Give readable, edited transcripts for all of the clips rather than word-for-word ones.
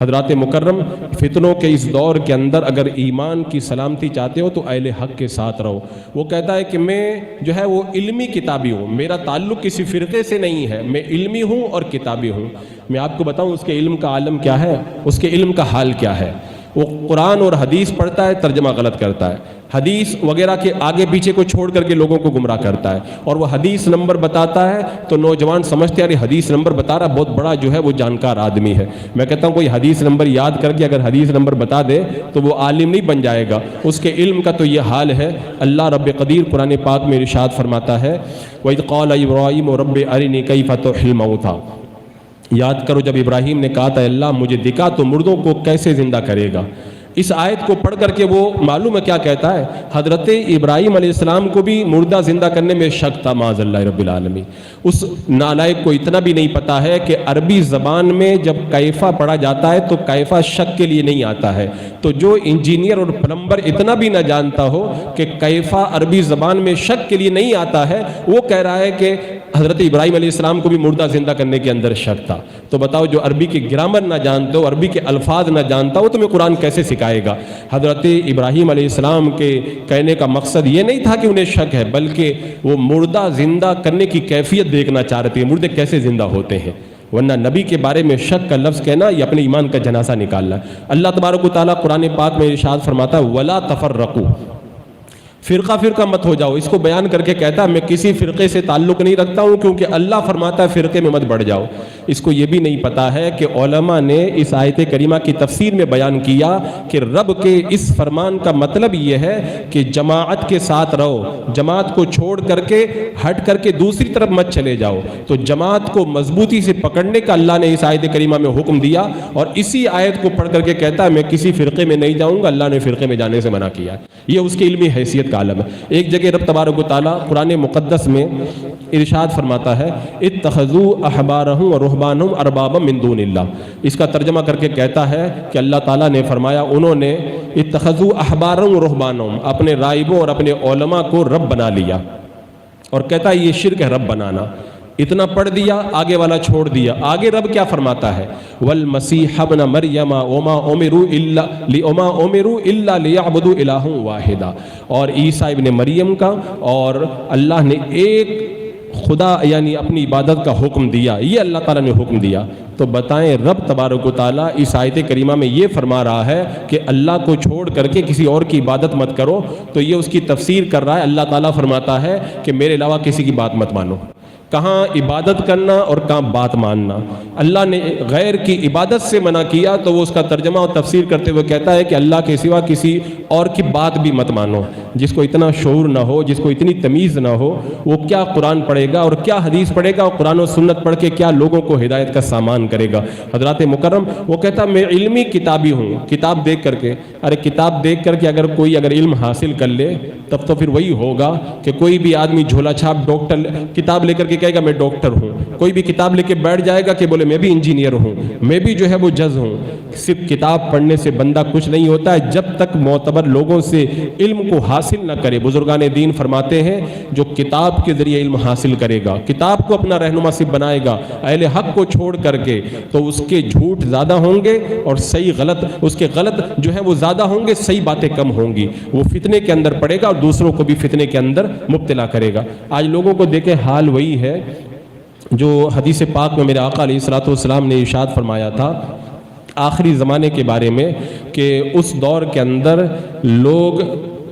حضرات مکرم، فتنوں کے اس دور کے اندر اگر ایمان کی سلامتی چاہتے ہو تو اہل حق کے ساتھ رہو۔ وہ کہتا ہے کہ میں جو ہے وہ علمی کتابی ہوں، میرا تعلق کسی فرقے سے نہیں ہے، میں علمی ہوں اور کتابی ہوں۔ میں آپ کو بتاؤں اس کے علم کا عالم کیا ہے، اس کے علم کا حال کیا ہے۔ وہ قرآن اور حدیث پڑھتا ہے، ترجمہ غلط کرتا ہے، حدیث وغیرہ کے آگے پیچھے کو چھوڑ کر کے لوگوں کو گمراہ کرتا ہے، اور وہ حدیث نمبر بتاتا ہے تو نوجوان سمجھتے ہیں ارے حدیث نمبر بتا رہا بہت بڑا جو ہے وہ جانکار آدمی ہے۔ میں کہتا ہوں کوئی حدیث نمبر یاد کر کے اگر حدیث نمبر بتا دے تو وہ عالم نہیں بن جائے گا، اس کے علم کا تو یہ حال ہے۔ اللہ رب قدیر قرآن پاک میں ارشاد فرماتا ہے وَإِذْ قَالَ إِبْرَاهِيمُ رَبِّ أَرِنِي كَيْفَ تُحْيِي الْمَوْتَىٰ۔ یاد کرو جب ابراہیم نے کہا تھا اللہ مجھے دکھا تو مردوں کو کیسے زندہ کرے گا۔ اس آیت کو پڑھ کر کے وہ معلوم ہے کیا کہتا ہے، حضرت ابراہیم علیہ السلام کو بھی مردہ زندہ کرنے میں شک تھا معاذ اللہ رب العالمین۔ اس نالائق کو اتنا بھی نہیں پتا ہے کہ عربی زبان میں جب کیفا پڑھا جاتا ہے تو کیفا شک کے لیے نہیں آتا ہے، تو جو انجینئر اور پلمبر اتنا بھی نہ جانتا ہو کہ کیفا عربی زبان میں شک کے لیے نہیں آتا ہے، وہ کہہ رہا ہے کہ حضرت ابراہیم علیہ السلام کو بھی مردہ زندہ کرنے کے اندر شک تھا۔ تو بتاؤ جو عربی کے گرامر نہ جانتا ہو، عربی کے الفاظ نہ جانتا ہو، تمہیں قرآن کیسے سکھائے گا۔ حضرت ابراہیم علیہ السلام کے کہنے کا مقصد یہ نہیں تھا کہ انہیں شک ہے، بلکہ وہ مردہ زندہ کرنے کی کیفیت دیکھنا چاہ رہے تھے، مردے کیسے زندہ ہوتے ہیں۔ ورنہ نبی کے بارے میں شک کا لفظ کہنا یہ اپنے ایمان کا جنازہ نکالنا۔ اللہ تبارک و تعالیٰ قرآن پاک میں ارشاد فرماتا ہے وَلَا تَفَرَّقُوا، فرقہ فرقہ مت ہو جاؤ۔ اس کو بیان کر کے کہتا ہے میں کسی فرقے سے تعلق نہیں رکھتا ہوں، کیونکہ اللہ فرماتا ہے فرقے میں مت بڑھ جاؤ۔ اس کو یہ بھی نہیں پتا ہے کہ علماء نے اس آیت کریمہ کی تفسیر میں بیان کیا کہ رب کے اس فرمان کا مطلب یہ ہے کہ جماعت کے ساتھ رہو، جماعت کو چھوڑ کر کے ہٹ کر کے دوسری طرف مت چلے جاؤ۔ تو جماعت کو مضبوطی سے پکڑنے کا اللہ نے اس آیت کریمہ میں حکم دیا، اور اسی آیت کو پڑھ کر کے کہتا ہے میں کسی فرقے میں نہیں جاؤں گا، اللہ نے فرقے میں جانے سے منع کیا ہے۔ یہ اس کی علمی حیثیت کا عالم ہے۔ ایک جگہ رب تبارک و تعالیٰ قرآن مقدس میں ارشاد فرماتا ہے اتخذوا احبارهم ورهبانهم اربابا من دون اللہ۔ اس کا ترجمہ کر کے کہتا ہے کہ اللہ تعالیٰ نے فرمایا انہوں نے اتخذوا احبارهم ورهبانهم، اپنے راہبوں اور اپنے علماء کو رب بنا لیا، اور کہتا ہے یہ شرک ہے رب بنانا۔ اتنا پڑھ دیا، آگے والا چھوڑ دیا۔ آگے رب کیا فرماتا ہے والمسیح ابن مریم وما امروا الا لیعبدوا الہا واحدا، اور عیسیٰ ابن مریم کا، اور اللہ نے ایک خدا یعنی اپنی عبادت کا حکم دیا، یہ اللہ تعالیٰ نے حکم دیا۔ تو بتائیں رب تبارک و تعالیٰ اس آیت کریمہ میں یہ فرما رہا ہے کہ اللہ کو چھوڑ کر کے کسی اور کی عبادت مت کرو، تو یہ اس کی تفسیر کر رہا ہے۔ اللہ تعالیٰ فرماتا ہے کہ میرے علاوہ کسی کی بات مت مانو۔ کہاں عبادت کرنا اور کہاں بات ماننا۔ اللہ نے غیر کی عبادت سے منع کیا تو وہ اس کا ترجمہ اور تفسیر کرتے ہوئے کہتا ہے کہ اللہ کے سوا کسی اور کی بات بھی مت مانو۔ جس کو اتنا شعور نہ ہو، جس کو اتنی تمیز نہ ہو، وہ کیا قرآن پڑھے گا اور کیا حدیث پڑھے گا، اور قرآن و سنت پڑھ کے کیا لوگوں کو ہدایت کا سامان کرے گا۔ حضرات مکرم، وہ کہتا میں علمی کتابی ہوں، کتاب دیکھ کر کے، ارے کتاب دیکھ کر کے اگر کوئی علم حاصل کر لے تب تو پھر وہی ہوگا کہ کوئی بھی آدمی جھولا چھاپ ڈاکٹر کتاب لے کر کے کہے گا میں ڈاکٹر ہوں، کوئی بھی کتاب لے کے بیٹھ جائے گا کہ بولے میں بھی انجینئر ہوں، میں بھی جو ہے وہ جج ہوں۔ صرف کتاب پڑھنے سے بندہ کچھ نہیں ہوتا ہے جب تک معتبر لوگوں سے علم کو حاصل نہ کرے۔ بزرگان دین فرماتے ہیں جو کتاب کے ذریعے علم حاصل کرے گا، کتاب کو اپنا رہنما صرف بنائے گا اہل حق کو چھوڑ کر کے، تو اس کے جھوٹ زیادہ ہوں گے اور صحیح غلط، اس کے غلط جو ہے وہ زیادہ ہوں گے، صحیح باتیں کم ہوں گی۔ وہ فتنے کے اندر پڑے گا اور دوسروں کو بھی فتنے کے اندر مبتلا کرے گا۔ آج لوگوں کو دیکھیں حال وہی ہے جو حدیث پاک میں میرے آقا علیہ السلام نے ارشاد فرمایا تھا آخری زمانے کے بارے میں کہ اس دور کے اندر لوگ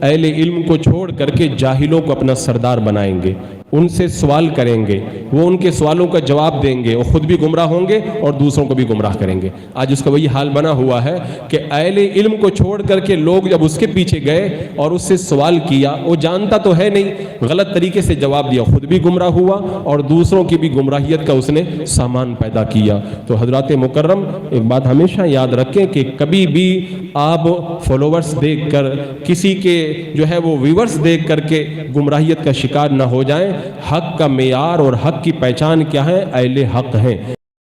اہل علم کو چھوڑ کر کے جاہلوں کو اپنا سردار بنائیں گے، ان سے سوال کریں گے، وہ ان کے سوالوں کا جواب دیں گے، وہ خود بھی گمراہ ہوں گے اور دوسروں کو بھی گمراہ کریں گے۔ آج اس کا وہی حال بنا ہوا ہے کہ اہل علم کو چھوڑ کر کے لوگ جب اس کے پیچھے گئے اور اس سے سوال کیا، وہ جانتا تو ہے نہیں، غلط طریقے سے جواب دیا، خود بھی گمراہ ہوا اور دوسروں کی بھی گمراہیت کا اس نے سامان پیدا کیا۔ تو حضرات مکرم، ایک بات ہمیشہ یاد رکھیں کہ کبھی بھی آپ فالوورز دیکھ کر، کسی کے جو ہے وہ ویورز دیکھ کر کے گمراہیت کا شکار نہ ہو جائیں۔ حق کا معیار اور حق کی پہچان کیا ہے؟ اہل حق ہیں۔